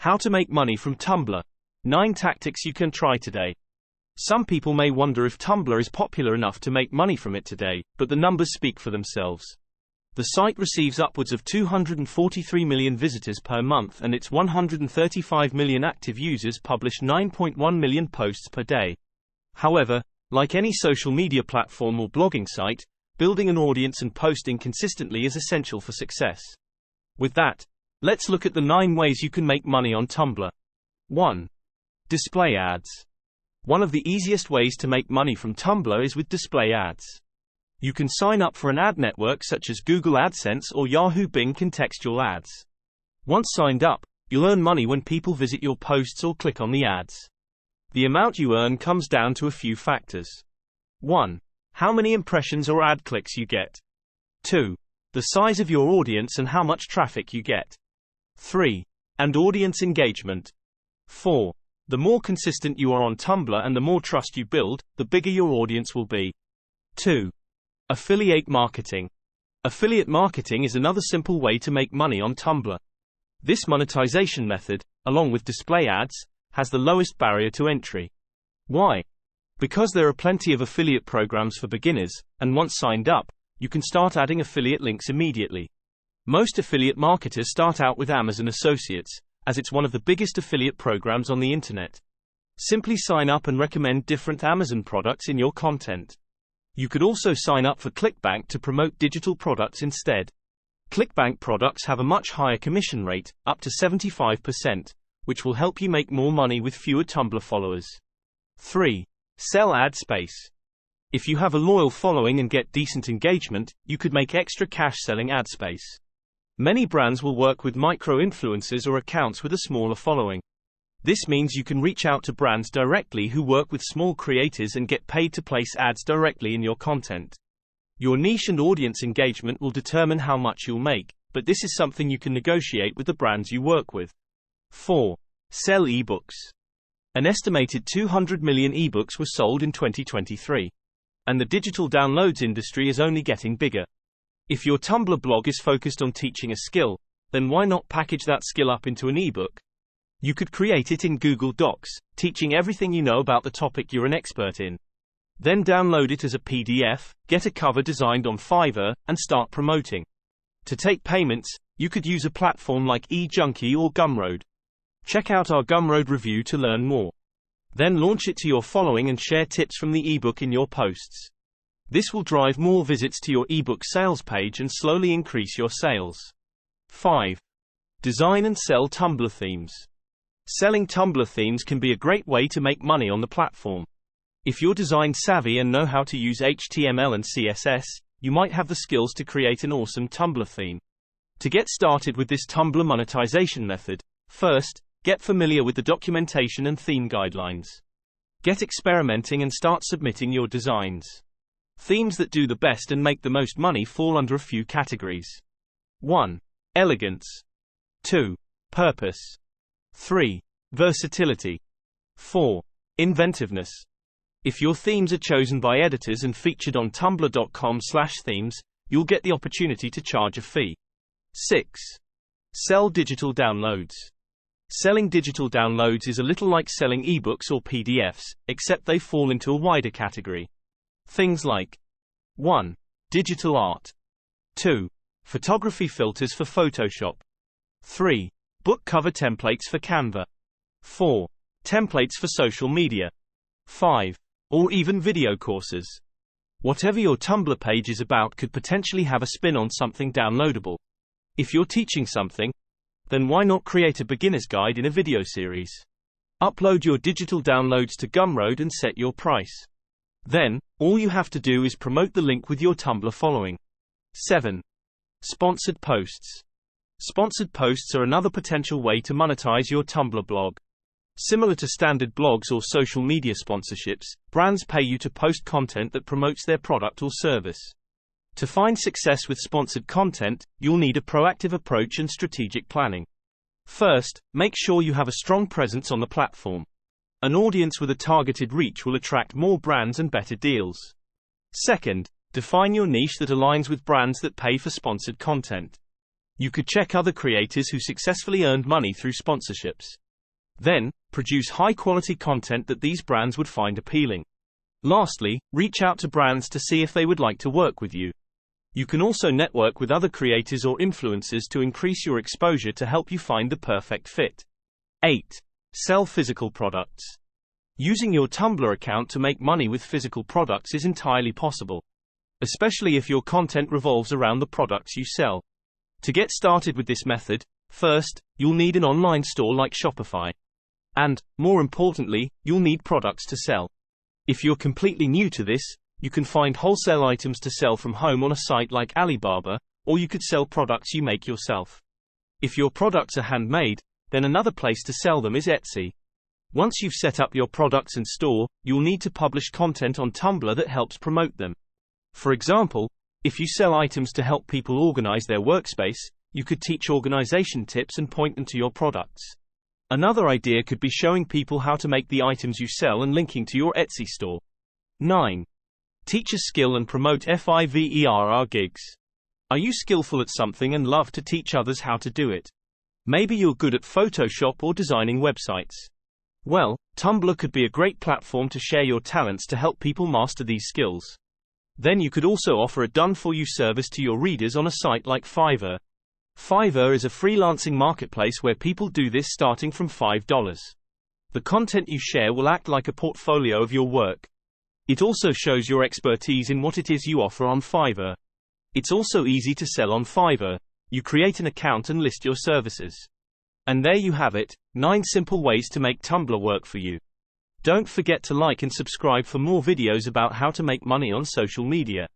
How to make money from Tumblr. 9 tactics you can try today. Some people may wonder if Tumblr is popular enough to make money from it today, but the numbers speak for themselves. The site receives upwards of 243 million visitors per month, and its 135 million active users publish 9.1 million posts per day. However, like any social media platform or blogging site, building an audience and posting consistently is essential for success. With that, let's look at the 9 ways you can make money on Tumblr. 1. Display ads. One of the easiest ways to make money from Tumblr is with display ads. You can sign up for an ad network such as Google AdSense or Yahoo Bing contextual ads. Once signed up, you'll earn money when people visit your posts or click on the ads. The amount you earn comes down to a few factors. 1. How many impressions or ad clicks you get. 2. The size of your audience and how much traffic you get. 3. And audience engagement. 4. The more consistent you are on Tumblr and the more trust you build, the bigger your audience will be. 2. Affiliate marketing. Affiliate marketing is another simple way to make money on Tumblr. This monetization method, along with display ads, has the lowest barrier to entry. Why? Because there are plenty of affiliate programs for beginners, and once signed up, you can start adding affiliate links immediately. Most affiliate marketers start out with Amazon Associates, as it's one of the biggest affiliate programs on the internet. Simply sign up and recommend different Amazon products in your content. You could also sign up for ClickBank to promote digital products instead. ClickBank products have a much higher commission rate, up to 75%, which will help you make more money with fewer Tumblr followers. 3. Sell ad space. If you have a loyal following and get decent engagement, you could make extra cash selling ad space. Many brands will work with micro-influencers or accounts with a smaller following. This means you can reach out to brands directly who work with small creators and get paid to place ads directly in your content. Your niche and audience engagement will determine how much you'll make, but this is something you can negotiate with the brands you work with. 4. Sell eBooks. An estimated 200 million eBooks were sold in 2023. And the digital downloads industry is only getting bigger. If your Tumblr blog is focused on teaching a skill, then why not package that skill up into an ebook? You could create it in Google Docs, teaching everything you know about the topic you're an expert in. Then download it as a PDF, get a cover designed on Fiverr, and start promoting. To take payments, you could use a platform like eJunkie or Gumroad. Check out our Gumroad review to learn more. Then launch it to your following and share tips from the ebook in your posts. This will drive more visits to your ebook sales page and slowly increase your sales. 5. Design and sell Tumblr themes. Selling Tumblr themes can be a great way to make money on the platform. If you're design savvy and know how to use HTML and CSS, you might have the skills to create an awesome Tumblr theme. To get started with this Tumblr monetization method, first, get familiar with the documentation and theme guidelines. Get experimenting and start submitting your designs. Themes that do the best and make the most money fall under a few categories. 1. Elegance. 2. Purpose. 3. Versatility. 4. Inventiveness. If your themes are chosen by editors and featured on tumblr.com/themes, you'll get the opportunity to charge a fee. 6. Sell digital downloads. Selling digital downloads is a little like selling ebooks or PDFs, except they fall into a wider category. Things like 1. Digital art. 2. Photography filters for Photoshop. 3. Book cover templates for Canva. 4. Templates for social media. 5. Or even video courses. Whatever your Tumblr page is about could potentially have a spin on something downloadable. If you're teaching something, then why not create a beginner's guide in a video series? Upload your digital downloads to Gumroad and set your price. Then, all you have to do is promote the link with your Tumblr following. 7. Sponsored posts. Sponsored posts are another potential way to monetize your Tumblr blog. Similar to standard blogs or social media sponsorships, brands pay you to post content that promotes their product or service. To find success with sponsored content, you'll need a proactive approach and strategic planning. First, make sure you have a strong presence on the platform. An audience with a targeted reach will attract more brands and better deals. Second, define your niche that aligns with brands that pay for sponsored content. You could check other creators who successfully earned money through sponsorships. Then, produce high-quality content that these brands would find appealing. Lastly, reach out to brands to see if they would like to work with you. You can also network with other creators or influencers to increase your exposure to help you find the perfect fit. 8. Sell physical products. Using your Tumblr account to make money with physical products is entirely possible, especially if your content revolves around the products you sell. To get started with this method, first, you'll need an online store like Shopify. And, more importantly, you'll need products to sell. If you're completely new to this, you can find wholesale items to sell from home on a site like Alibaba, or you could sell products you make yourself. If your products are handmade, then another place to sell them is Etsy. Once you've set up your products and store, you'll need to publish content on Tumblr that helps promote them. For example, if you sell items to help people organize their workspace, you could teach organization tips and point them to your products. Another idea could be showing people how to make the items you sell and linking to your Etsy store. 9. Teach a skill and promote FIVERR gigs. Are you skillful at something and love to teach others how to do it? Maybe you're good at Photoshop or designing websites. Well, Tumblr could be a great platform to share your talents to help people master these skills. Then you could also offer a done-for-you service to your readers on a site like Fiverr. Fiverr is a freelancing marketplace where people do this starting from $5. The content you share will act like a portfolio of your work. It also shows your expertise in what it is you offer on Fiverr. It's also easy to sell on Fiverr. You create an account and list your services. And there you have it, 9 simple ways to make Tumblr work for you. Don't forget to like and subscribe for more videos about how to make money on social media.